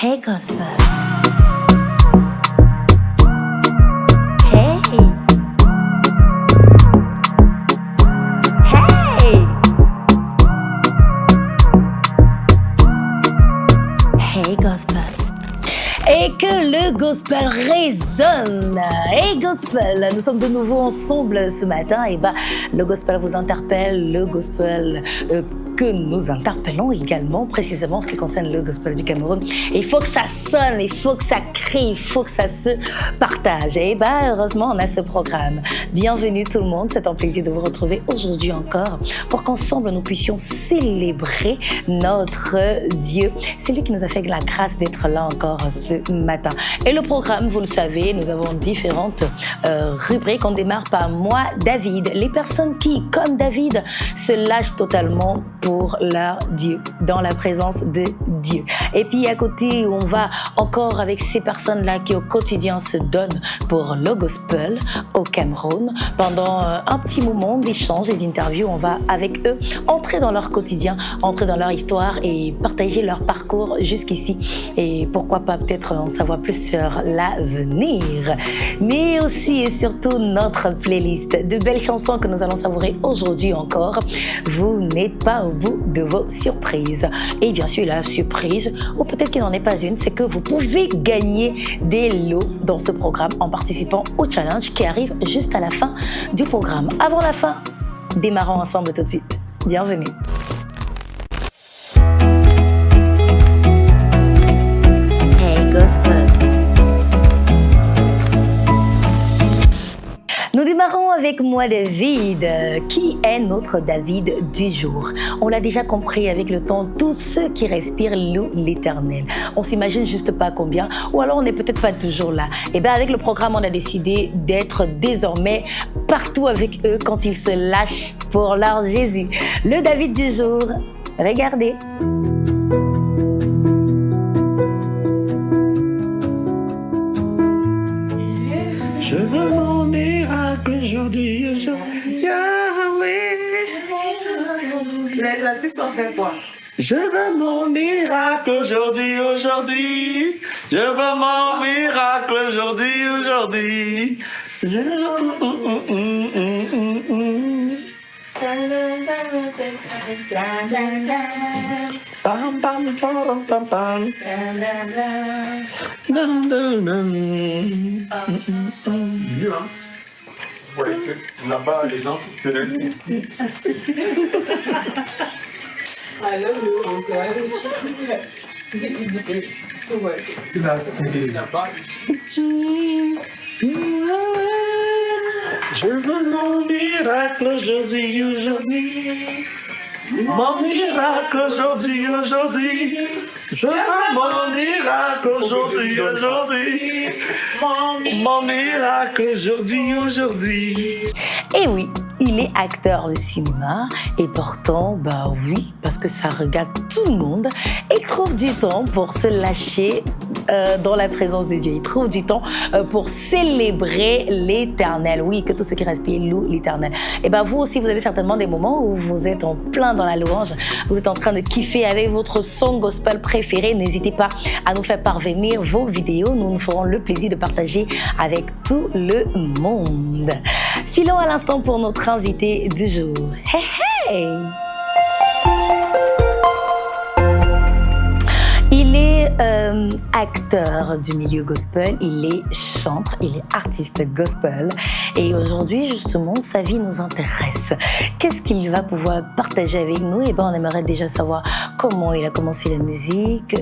Hey Gospel. Hey. Hey. Hey Gospel. Et que le gospel résonne. Hey gospel, nous sommes de nouveau ensemble ce matin. Et le gospel vous interpelle, le gospel que nous interpellons également, précisément en ce qui concerne le gospel du Cameroun. Et il faut que ça sonne, il faut que ça crie, il faut que ça se partage. Et heureusement, on a ce programme. Bienvenue tout le monde, c'est un plaisir de vous retrouver aujourd'hui encore pour qu'ensemble nous puissions célébrer notre Dieu. C'est lui qui nous a fait la grâce d'être là encore ce matin. Et le programme, vous le savez, nous avons différentes rubriques. On démarre par moi, David. Les personnes qui, comme David, se lâchent totalement pour leur Dieu, dans la présence de Dieu. Et puis à côté, on va encore avec ces personnes-là qui au quotidien se donnent pour le gospel au Cameroun. Pendant un petit moment d'échange et d'interview, on va avec eux entrer dans leur quotidien, entrer dans leur histoire et partager leur parcours jusqu'ici. Et pourquoi pas peut-être en savoir plus sur l'avenir. Mais aussi et surtout notre playlist de belles chansons que nous allons savourer aujourd'hui encore. Vous n'êtes pas au bout de vos surprises. Et bien sûr, la surprise, ou peut-être qu'il n'en est pas une, c'est que vous pouvez gagner des lots dans ce programme en participant au challenge qui arrive juste à la fin du programme. Avant la fin, démarrons ensemble tout de suite. Bienvenue. Hey Gospel. Nous démarrons avec moi David. Qui est notre David du jour? On l'a déjà compris avec le temps, tous ceux qui respirent louent l'Éternel. On s'imagine juste pas combien, ou alors on n'est peut-être pas toujours là. Et avec le programme, on a décidé d'être désormais partout avec eux quand ils se lâchent pour leur Jésus. Le David du jour, regardez. Je veux mon miracle aujourd'hui, Yahweh. Les artistes ont fait quoi? Je veux mon miracle aujourd'hui. Je veux mon miracle aujourd'hui. Pam pam pam pam pam. Ouais, là-bas, les gens se connaissent ici. Alors, on se c'est la série là-bas. Je veux mon miracle aujourd'hui. Mon miracle aujourd'hui. Je veux mon miracle aujourd'hui. Mon miracle aujourd'hui. Et oui, il est acteur de cinéma et pourtant, oui, parce que ça regarde tout le monde, et il trouve du temps pour se lâcher dans la présence de Dieu. Il trouve du temps pour célébrer l'Éternel. Oui, que tous ceux qui respirent louent l'Éternel. Et vous aussi, vous avez certainement des moments où vous êtes en plein dans la louange, vous êtes en train de kiffer avec votre son gospel préféré. N'hésitez pas à nous faire parvenir vos vidéos. Nous nous ferons le plaisir de partager avec tout le monde. Filons à l'instant pour notre invité du jour. Hey! Il est acteur du milieu gospel, il est chanteur, il est artiste gospel. Et aujourd'hui, justement, sa vie nous intéresse. Qu'est-ce qu'il va pouvoir partager avec nous? On aimerait déjà savoir comment il a commencé la musique,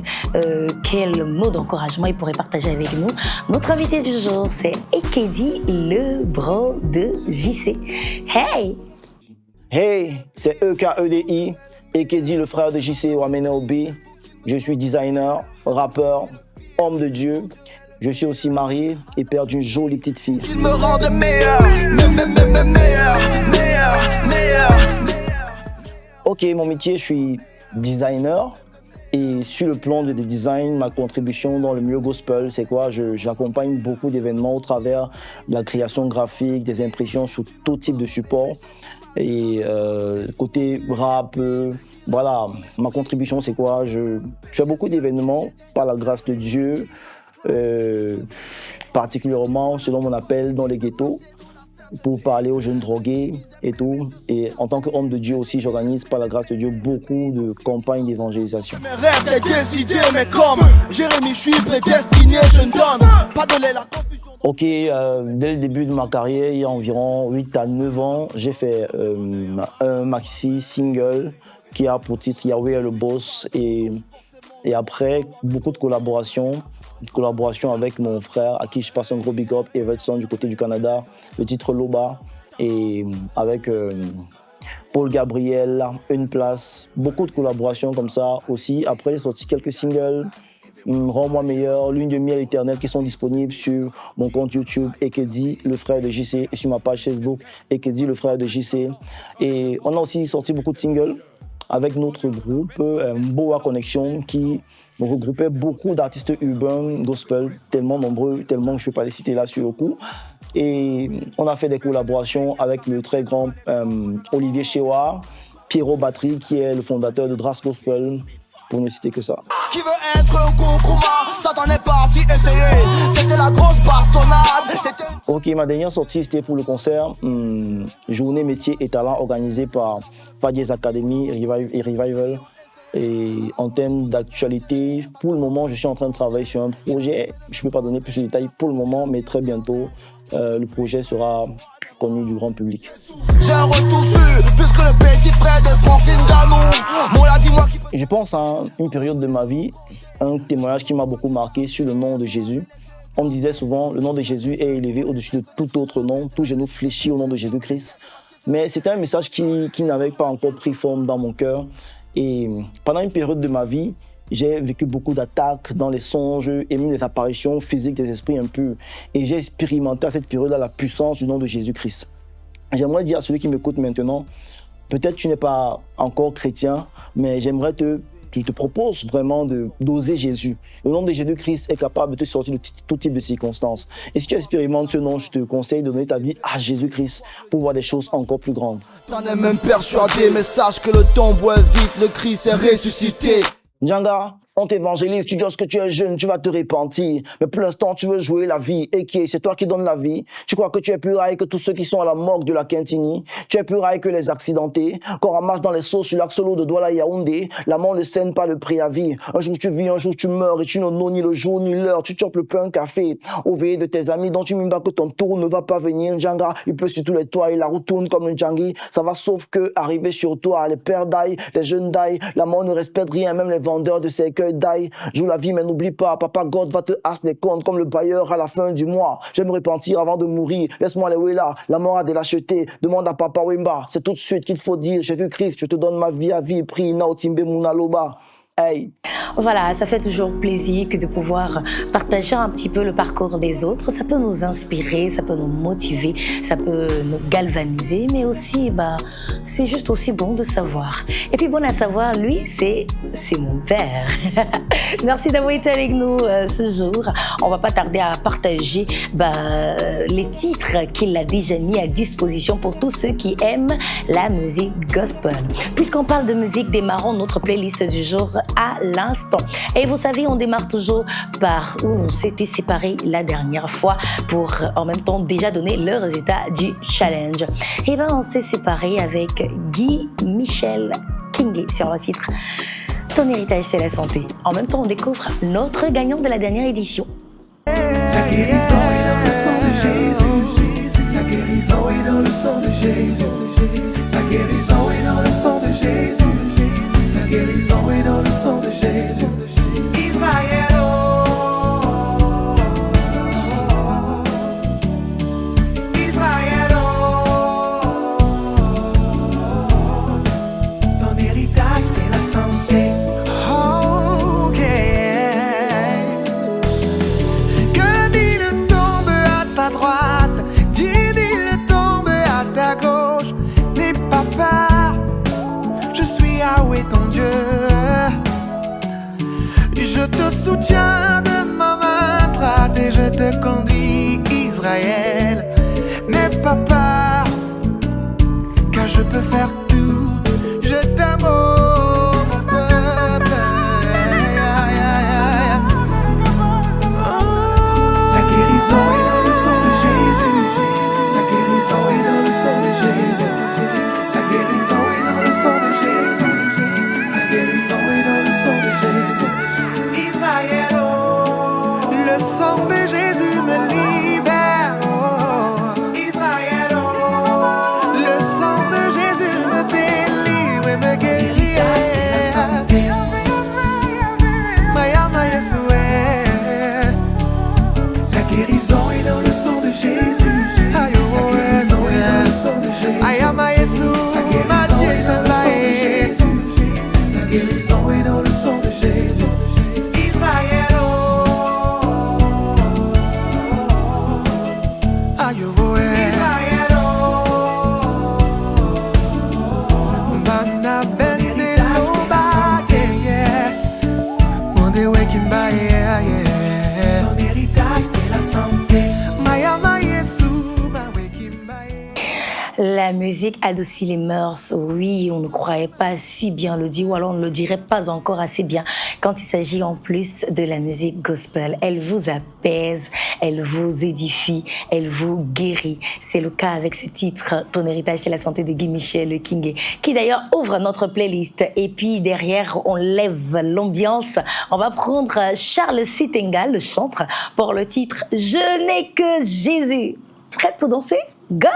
quel mot d'encouragement il pourrait partager avec nous. Notre invité du jour, c'est Ekedi, le bro de JC. Hey! Hey, c'est EKEDI, Ekedi, le frère de JC Wameneobi. Je suis designer, rappeur, homme de Dieu. Je suis aussi marié et père d'une jolie petite fille. Il me rend meilleur. Ok, mon métier, je suis designer. Et sur le plan de design, ma contribution dans le milieu gospel, c'est quoi? J'accompagne beaucoup d'événements au travers de la création graphique, des impressions sur tout type de support. Et côté rap, voilà, ma contribution c'est quoi? Je fais beaucoup d'événements par la grâce de Dieu, particulièrement selon mon appel dans les ghettos, pour parler aux jeunes drogués et tout. Et en tant qu'homme de Dieu aussi, j'organise par la grâce de Dieu beaucoup de campagnes d'évangélisation. Mes rêves étaient décidés, mais comme Jérémie, je suis prédestiné, je ne donne pas donner la confusion. Ok, dès le début de ma carrière, il y a environ 8 à 9 ans, j'ai fait un maxi single qui a pour titre Yahweh est le boss. Et après, beaucoup de collaborations avec mon frère, à qui je passe un gros big up, Everson du côté du Canada, le titre Loba, et avec Paul Gabriel, Une Place, beaucoup de collaborations comme ça aussi. Après, j'ai sorti quelques singles, Rends-moi meilleur, Lune de miel éternelle, qui sont disponibles sur mon compte YouTube, Ekedi, le frère de JC, et sur ma page Facebook, Ekedi, le frère de JC. Et on a aussi sorti beaucoup de singles avec notre groupe, Boa Connection, qui regroupait beaucoup d'artistes urbains, gospel, tellement nombreux, tellement que je ne peux pas les citer là sur le coup. Et on a fait des collaborations avec le très grand Olivier Chewa, Pierrot Battery, qui est le fondateur de Dras Gospel, pour ne citer que ça. Qui veut être un concombre, Satan est parti essayer. C'était la grosse bastonnade. Ok, ma dernière sortie, c'était pour le concert Journée Métiers et Talents, organisé par Fadiez Academy et Revival. Et en termes d'actualité, pour le moment, je suis en train de travailler sur un projet. Je ne peux pas donner plus de détails pour le moment, mais très bientôt, le projet sera connu du grand public. J'ai un retour sûr, plus que le petit frère de Francine Ganou. Mola, dis-moi qui... Je pense à une période de ma vie, un témoignage qui m'a beaucoup marqué sur le nom de Jésus. On me disait souvent, le nom de Jésus est élevé au-dessus de tout autre nom, tout genou fléchit au nom de Jésus-Christ. Mais c'était un message qui n'avait pas encore pris forme dans mon cœur. Et pendant une période de ma vie, j'ai vécu beaucoup d'attaques dans les songes et même des apparitions physiques des esprits impurs. Et j'ai expérimenté à cette période-là la puissance du nom de Jésus-Christ. J'aimerais dire à celui qui m'écoute maintenant, peut-être tu n'es pas encore chrétien, mais je te propose vraiment d'oser Jésus. Le nom de Jésus-Christ est capable de te sortir de tout type de circonstances. Et si tu expérimentes ce nom, je te conseille de donner ta vie à Jésus-Christ pour voir des choses encore plus grandes. T'en es même persuadé, mais sache que le tombeau est vide, le Christ est ressuscité. Djanga, on t'évangélise, tu dis que tu es jeune, tu vas te repentir. Mais pour l'instant, tu veux jouer la vie. Et qui est? C'est toi qui donnes la vie. Tu crois que tu es plus raille que tous ceux qui sont à la morgue de la Quintini. Tu es plus raille que les accidentés qu'on ramasse dans les sauts sur l'axe solo de Douala Yaoundé. La mort ne scène pas le préavis. Un jour tu vis, un jour tu meurs. Et tu n'en as ni le jour ni l'heure. Tu chopes le pain, café. Au veillé de tes amis dont tu m'imbats que ton tour ne va pas venir. Djanga, il pleut sur tous les toits et la route tourne comme le Djangui. Ça va sauf que arriver sur toi, les pères d'ail, les jeunes d'ail. La mort ne respecte rien, même les vendeurs de cercueils d'ail. Joue la vie, mais n'oublie pas, Papa God va te hasse des comptes comme le bailleur à la fin du mois. Je vais me repentir avant de mourir. Laisse-moi les Wela, la mort a de l'acheter. Demande à Papa Wemba, c'est tout de suite qu'il faut dire. Jésus-Christ, je te donne ma vie à vie. Prie, Naotimbe Munaloba. Hey. Voilà, ça fait toujours plaisir que de pouvoir partager un petit peu le parcours des autres. Ça peut nous inspirer, ça peut nous motiver, ça peut nous galvaniser, mais aussi, c'est juste aussi bon de savoir. Et puis bon à savoir, lui, c'est mon père. Merci d'avoir été avec nous ce jour. On va pas tarder à partager les titres qu'il a déjà mis à disposition pour tous ceux qui aiment la musique gospel. Puisqu'on parle de musique, démarrons notre playlist du jour à l'instant. Et vous savez, on démarre toujours par où on s'était séparés la dernière fois pour en même temps déjà donner le résultat du challenge. Et on s'est séparés avec Guy Michel Kingé sur le titre Ton héritage c'est la santé. En même temps, on découvre notre gagnant de la dernière édition. La guérison est dans le sang de Jésus. La guérison est dans le sang de Jésus. La guérison est dans le sang de Jésus. La guérison est dans le sang de Jésus. Israël, oh, Israël, oh, ton héritage c'est la santé. Oh, yeah. Que 1000 tombent à ta droite, 10 000 tombent à ta gauche, n'aie pas peur. Je suis Yahweh ton Dieu. Je te soutiens de ma main droite et je te conduis, Israël. N'aie pas peur, car je peux faire tout. Je t'aime, oh mon peuple. La guérison est dans le sang de Jésus. La guérison est dans le sang de Jésus. La guérison est dans le sang de Jésus. La guérison est dans le sang de Jésus. Israël, oh, le sang de Jésus me libère. Oh, Israël, oh, le sang de Jésus me délivre et me guérit. C'est la santé. Mayama Yesoué. La guérison est dans le sang de Jésus. La guérison est dans le sang de Jésus. Ayama Yesou. La guérison est dans le sang de Jésus. La guérison est dans le sang de Jésus. Israël, oh, Israël, oh, Bana Bende Mon héritage c'est la santé. Mayama Yesu. La musique adoucit les mœurs. Oui, on ne croyait pas si bien le dire, ou alors on ne le dirait pas encore assez bien quand il s'agit en plus de la musique gospel. Elle vous apaise, elle vous édifie, elle vous guérit. C'est le cas avec ce titre, Ton héritage, c'est la santé de Guy Michel le King, qui d'ailleurs ouvre notre playlist. Et puis derrière, on lève l'ambiance. On va prendre Charles Sitenga, le chantre, pour le titre Je n'ai que Jésus. Prête pour danser? Go!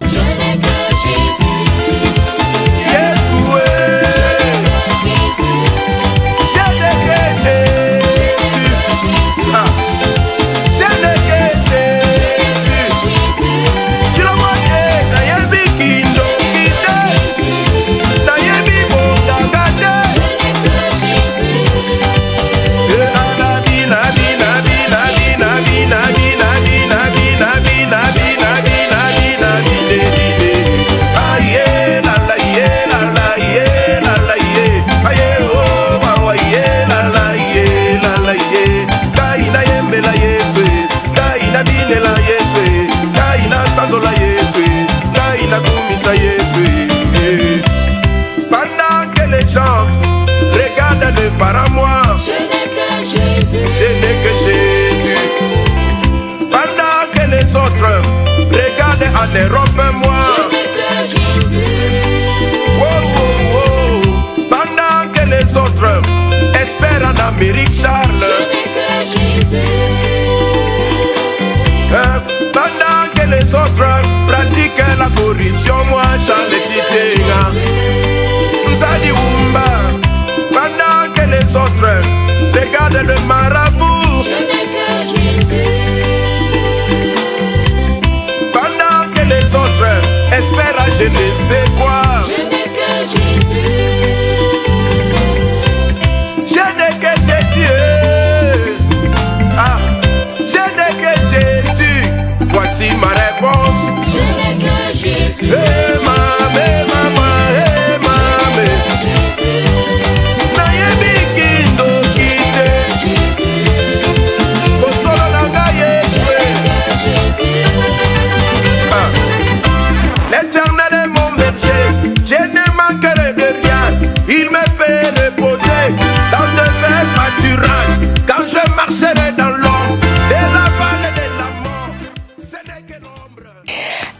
Je n'ai que Jésus. Yes, ouais. Je n'ai que Jésus. Je n'ai que Jésus. Ah. Je n'ai que Jésus. Tu l'as montré, t'as y'a vu qui t'ont quitté. T'as y'a vu mon tagate. Je n'ai que Jésus. Nabi, nabi, nabi, nabi, nabi, nabi, nabi, nabi, nabi, nabi, nabi. Pendant que les gens regardent le paramour, Je n'ai que Jésus. je n'ai que Jésus. Pendant que les autres regardent en Europe, moi, Je n'ai que Jésus. oh, oh, oh. Pendant que les autres espèrent en Amérique, Charles, Je n'ai que Jésus. pendant que les autres pratiquent la corruption, moi, Charles Titinga, Nzadi Wumba. Pendant que les autres regardent le marabout, Je n'ai que Jésus. pendant que les autres espèrent à je ne sais quoi, Je n'ai que Jésus. je n'ai que Jésus. Ah, je n'ai que Jésus. Voici ma réponse. Je n'ai que Jésus. Hey, maman, hey, maman. Jésus. Nayebi kindo kite. Jésus. Kosolo nanga Je Yeshua. n'ai que Jésus. Ah. L'Éternel est mon berger, je ne manquerai de rien. Il me fait reposer dans de verts pâturages. Quand je marcherai dans l'ombre de la vallée de la mort, ce n'est que l'ombre.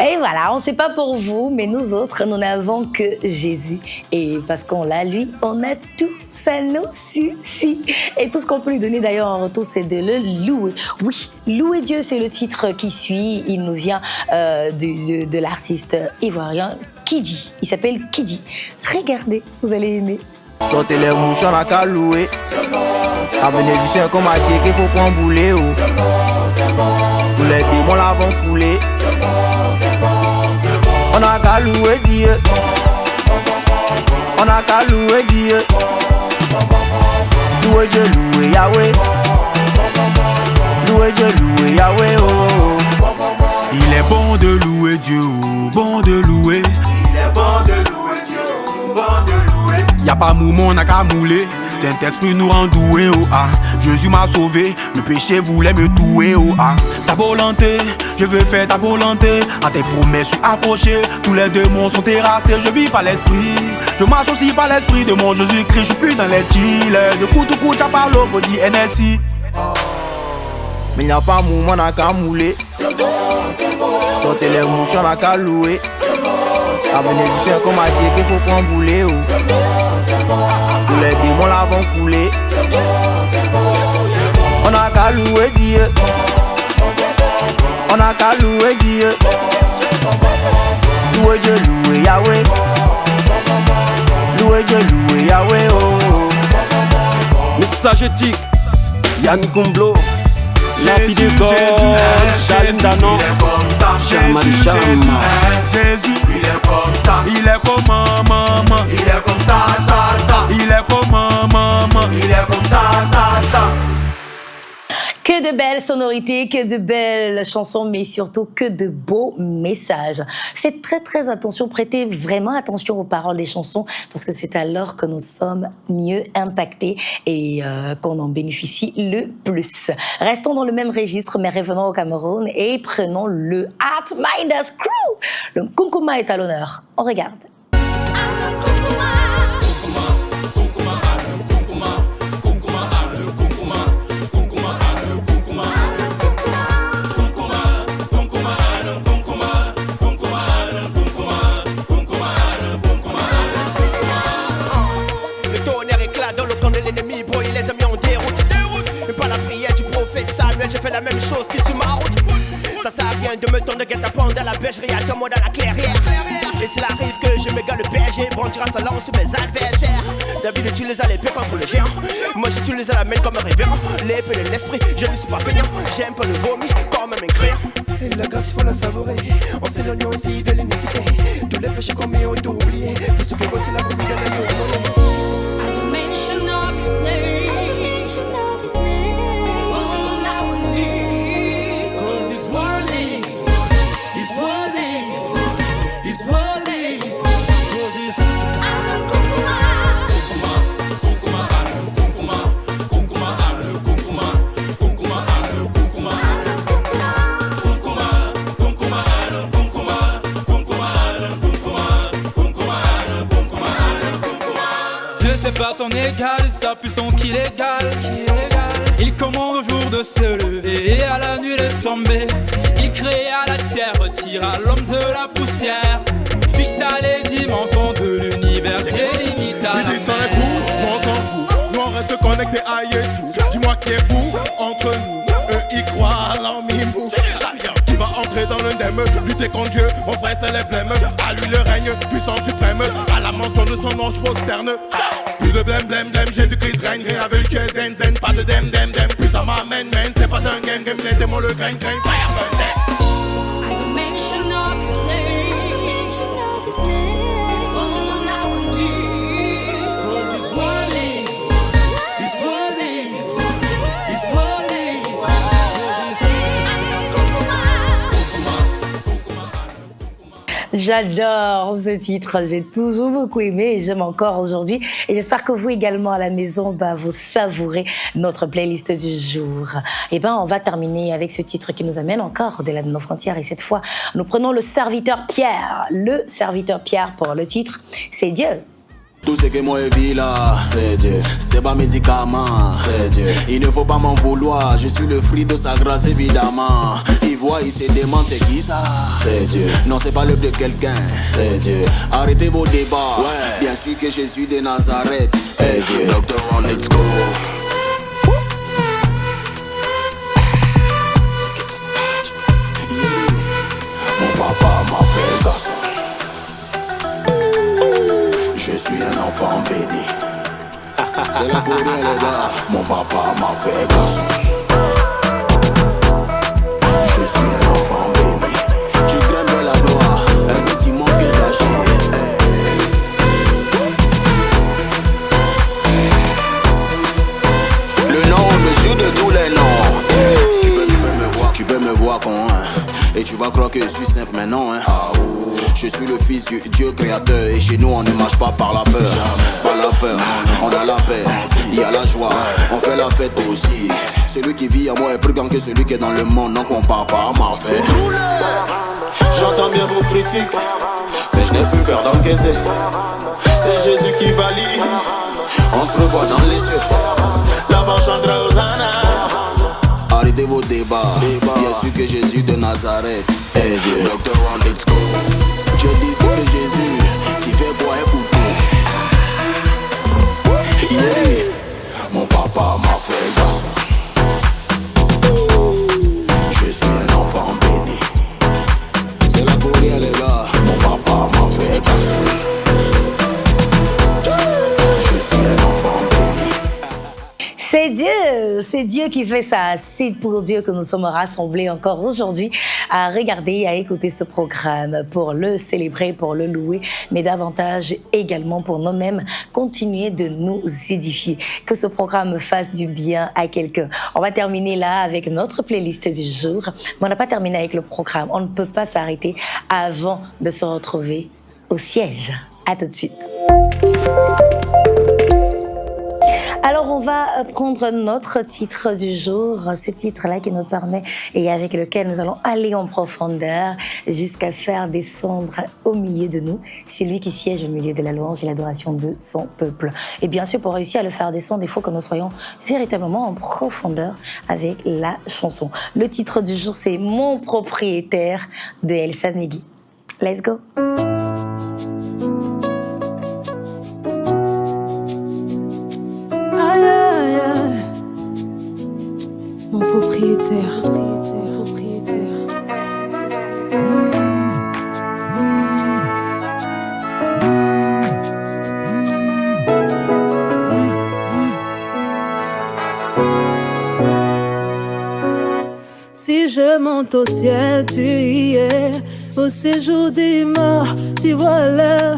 Et voilà, on ne sait pas pour vous, mais nous autres, nous n'avons que Jésus. Et parce qu'on l'a, lui, on a tout. Ça nous suffit. Et tout ce qu'on peut lui donner d'ailleurs en retour, c'est de le louer. Oui, louer Dieu, c'est le titre qui suit. Il nous vient de l'artiste ivoirien Kidi. Il s'appelle Kidi. Regardez, vous allez aimer. Sortez les mouches, on a qu'à louer. La bénédiction comme a dit qu'il faut prendre boulet. Tous les démons l'avons coulé. On a qu'à louer Dieu. On a qu'à louer Dieu. Louer Dieu, louer Yahweh. Louer Dieu, louer Yahweh. Oh. Il est bon de louer Dieu, oh, bon de louer. Il est bon de louer Dieu, bon de louer. Y'a pas mouvement, on a qu'à mouler. Saint-Esprit nous rend doués, oh ah. Jésus m'a sauvé, le péché voulait me tuer, oh ah. Ta volonté, je veux faire ta volonté. À tes promesses, je suis accroché. Tous les démons sont terrassés, je vis par l'esprit. Je marche aussi par l'esprit de mon Jésus-Christ. Je suis plus dans les deals. De coup, tout coup, t'as pas l'eau, dit NSI. Mais y'a pas mouvement n'a qu'à mouler. Sortez les mouches, on a qu'à louer. La bénédiction comme a dit qu'il faut prendre bouler. Tous les démons là vont couler. On a qu'à louer Dieu. On a qu'à louer Dieu. Louer Dieu, louer Yahweh. Louer Dieu, louer Yahweh. Message éthique, Yannick Gomblo. La fille de God, Chalim Danon, Jamali Cham. Jésus, il est comme ça. Il est comme maman. Il est comme ça. Il est comme maman. Il est comme ça. Que de belles sonorités, que de belles chansons, mais surtout que de beaux messages. Faites très très attention, prêtez vraiment attention aux paroles des chansons, parce que c'est alors que nous sommes mieux impactés et qu'on en bénéficie le plus. Restons dans le même registre, mais revenons au Cameroun et prenons le Heart Minders Crew. Le Nkunkuma est à l'honneur. On regarde. J'ai fait la même chose que sur ma route. Ça sert à rien de me tendre guet-apens dans la bergerie, attends-moi dans la clairière. Et s'il arrive que je m'égale le berger, brandira sa lance sur mes adversaires. David utilise l'épée contre le géant. Moi j'utilise la main comme un révérend. L'épée de l'esprit, je ne suis pas feignant. J'aime pas le vomi, quand même incréant. Et la grâce faut la savourer. On s'éloigne aussi de l'iniquité. Tous les péchés commis ont été oubliés. Pour ceux qui bossent la vie de l'agneau. At the mention of his name, c'est pas ton égal, sa puissance qu'il égale. Il commande au jour de se lever et à la nuit de tomber. Il créa la terre, retira l'homme de la poussière, fixa les dimensions de l'univers, délimita la mer. On s'en fout, nous on reste connectés à Jésus. Dis-moi qui est fou entre nous, eux ils croient à l'emmimou. Qui va entrer dans l'undème, lutter contre Dieu, mon frère c'est les blêmes. À lui le règne, puissant suprême, à la mention de son nom je prosterne. Plus de blême, Jésus-Christ règne, rien avec Dieu, zen, pas de dem, puissant m'amène, c'est pas un game, les démons le craignent, fire burn them. at the mention of his name, we fall on our knees. His warnings, his warnings, his warnings. J'adore ce titre, j'ai toujours beaucoup aimé et j'aime encore aujourd'hui. Et j'espère que vous également à la maison, vous savourez notre playlist du jour. Et on va terminer avec ce titre qui nous amène encore au-delà de nos frontières. Et cette fois, nous prenons le serviteur Pierre. Le serviteur Pierre pour le titre, c'est Dieu. Tout ce que moi vis là, c'est Dieu. C'est pas médicament, c'est Dieu. Il ne faut pas m'en vouloir, je suis le fruit de sa grâce évidemment. Il voit, il se demande c'est qui ça, c'est Dieu. Non c'est pas l'œuvre de quelqu'un, c'est Dieu. Arrêtez vos débats, ouais. Bien sûr que Jésus de Nazareth est Dieu. Doctor on let's go. Mon papa m'a fait garçon. Je suis un enfant béni. C'est là pour rien les gars. Mon papa m'a fait garçon. Je suis un enfant béni. Tu crains de la gloire. Un sentiment que j'agis. Le nom au-dessus de tous les noms. Tu peux me voir con hein. Et tu vas croire que je suis simple mais non hein. Je suis le fils du Dieu créateur. Et chez nous on ne marche pas par la peur. Pas la peur, on a la paix. Il y a la joie, on fait la fête aussi. Celui qui vit à moi est plus grand que celui qui est dans le monde. Donc on part pas à marfait. J'entends bien vos critiques, mais je n'ai plus peur d'encaisser. C'est Jésus qui valide. On se revoit dans les cieux. Là-bas chantera Hosanna. Arrêtez vos débats. Bien sûr que Jésus de Nazareth est Dieu. Je dis que Jésus, tu fais quoi écouter. Yeah. Mon papa m'a fait garçon. Je suis un enfant béni. C'est la courrière les gars. Mon papa m'a fait garçon. Je suis un enfant béni. C'est Dieu qui fait ça. C'est pour Dieu que nous sommes rassemblés encore aujourd'hui à regarder, à écouter ce programme pour le célébrer, pour le louer, mais davantage également pour nous-mêmes continuer de nous édifier. Que ce programme fasse du bien à quelqu'un. On va terminer là avec notre playlist du jour, mais on n'a pas terminé avec le programme. On ne peut pas s'arrêter avant de se retrouver au siège. À tout de suite. Alors, on va prendre notre titre du jour, ce titre-là qui nous permet et avec lequel nous allons aller en profondeur jusqu'à faire descendre au milieu de nous celui qui siège au milieu de la louange et l'adoration de son peuple. Et bien sûr, pour réussir à le faire descendre, il faut que nous soyons véritablement en profondeur avec la chanson. Le titre du jour, c'est Mon propriétaire de Elsa Negui. Let's go! Mon propriétaire. Si je monte au ciel, tu y es. Au séjour des morts, tu vois là.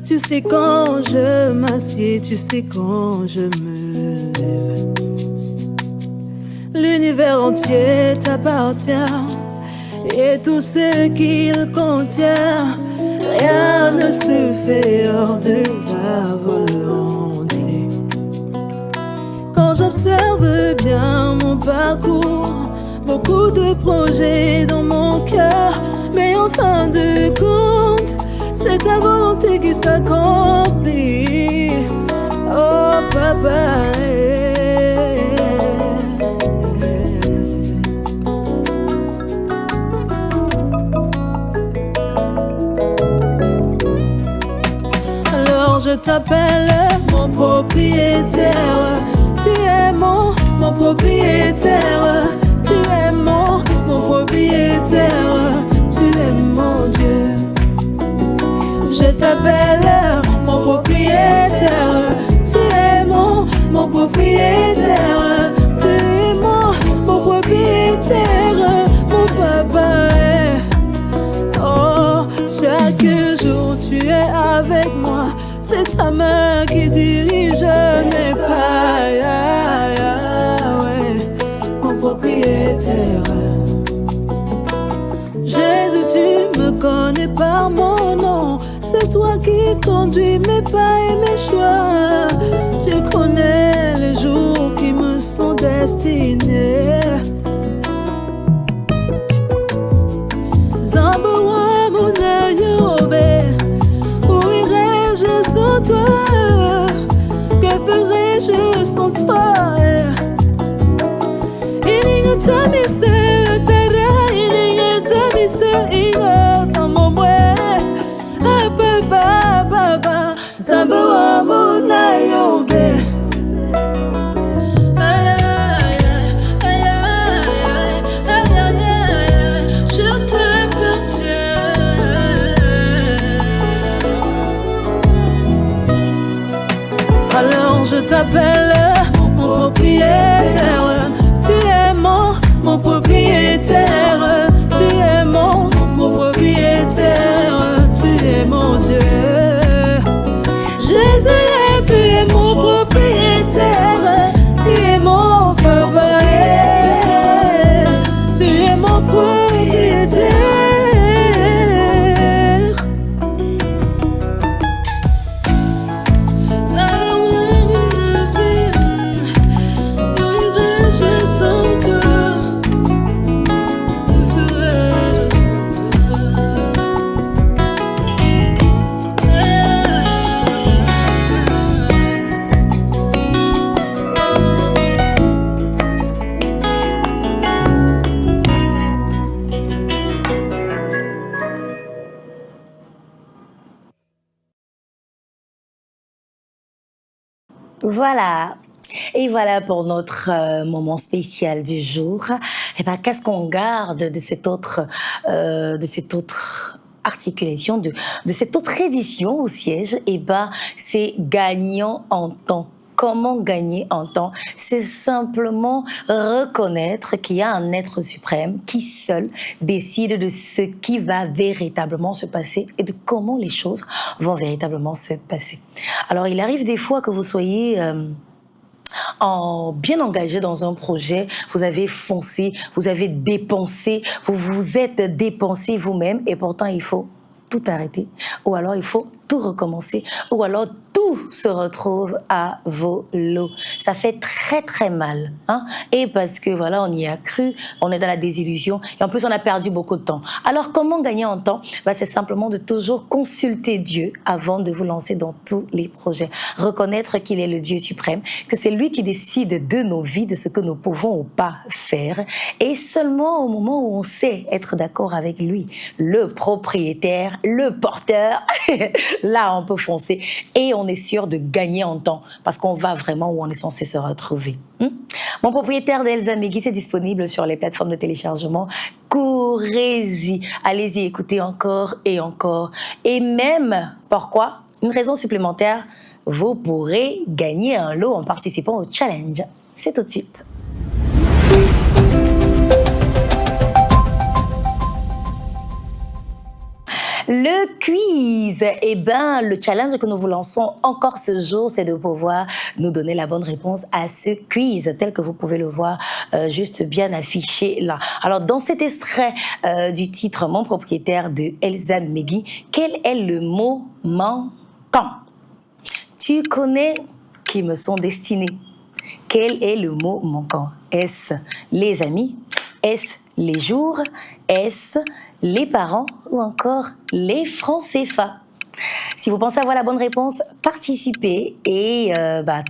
Tu sais quand je m'assieds, tu sais quand je me lève. L'univers entier t'appartient et tout ce qu'il contient. Rien ne se fait hors de ta volonté. Quand j'observe bien mon parcours, beaucoup de projets dans mon cœur, mais en fin de compte, c'est ta volonté qui s'accomplit. Oh papa. Je t'appelle mon propriétaire. Tu es mon propriétaire. Tu es mon propriétaire. Tu es mon Dieu. Je t'appelle mon propriétaire. Tu es mon propriétaire. Tu es mon propriétaire. Mon papa. Oh, chaque jour tu es avec moi. C'est ta main qui dirige mes pas, ouais, mon propriétaire. Jésus, tu me connais par mon nom. C'est toi qui conduis mes pas et mes choix. Tu connais les jours qui me sont destinés. Zamboua mon ayobe. Toi, que ferais-je sans toi? Alors je t'appelle mon propriétaire. Tu es mon propriétaire. Tu es mon propriétaire. Tu es mon Dieu. Jésus, tu es mon propriétaire. Tu es mon papa. Tu es mon propriétaire. Voilà. Et voilà pour notre moment spécial du jour. Et ben, qu'est-ce qu'on garde de cette autre articulation, de cette autre édition au siège? Et ben, c'est gagnant en temps. Comment gagner en temps? C'est simplement reconnaître qu'il y a un être suprême qui seul décide de ce qui va véritablement se passer et de comment les choses vont véritablement se passer. Alors, il arrive des fois que vous soyez bien engagé dans un projet, vous avez foncé, vous avez dépensé, vous vous êtes dépensé vous-même et pourtant il faut tout arrêter ou alors il faut tout recommencer ou alors tout se retrouve à vos lots. Ça fait très très mal, hein? Et parce que voilà, on y a cru, on est dans la désillusion et en plus on a perdu beaucoup de temps. Alors comment gagner en temps? C'est simplement de toujours consulter Dieu avant de vous lancer dans tous les projets. Reconnaître qu'il est le Dieu suprême, que c'est lui qui décide de nos vies, de ce que nous pouvons ou pas faire. Et seulement au moment où on sait être d'accord avec lui, le propriétaire, le porteur, là on peut foncer et on est sûr de gagner en temps parce qu'on va vraiment où on est censé se retrouver. Mon propriétaire d'Elsa Megui, c'est disponible sur les plateformes de téléchargement. Courez-y, allez-y écouter encore et encore. Et même, pourquoi? Une raison supplémentaire, vous pourrez gagner un lot en participant au challenge. C'est tout de suite. Le quiz, le challenge que nous vous lançons encore ce jour, c'est de pouvoir nous donner la bonne réponse à ce quiz, tel que vous pouvez le voir juste bien affiché là. Alors, dans cet extrait du titre « Mon propriétaire » de Elsa Megui, quel est le mot manquant? Tu connais qui me sont destinés. Quel est le mot manquant? Est-ce les amis? Est-ce les jours? Est-ce les parents ou encore les francs CFA? Si vous pensez avoir la bonne réponse, participez et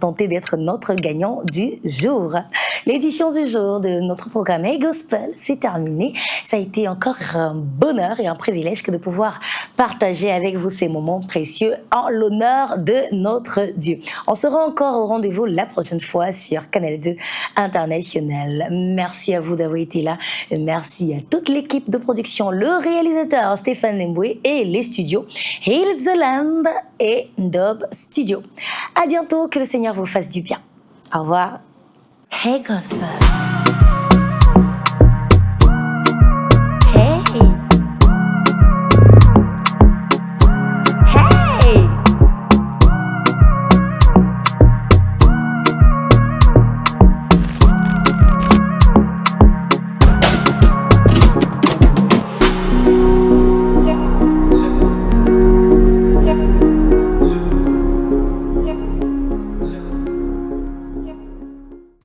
tentez d'être notre gagnant du jour. L'édition du jour de notre programme Hey Gospel, c'est terminé. Ça a été encore un bonheur et un privilège que de pouvoir partager avec vous ces moments précieux en l'honneur de notre Dieu. On sera encore au rendez-vous la prochaine fois sur Canal 2 International. Merci à vous d'avoir été là. Merci à toute l'équipe de production, le réalisateur Stéphane Nemboué et les studios Hills the Land et Dub Studio. À bientôt, que le Seigneur vous fasse du bien. Au revoir. Hey Gospel.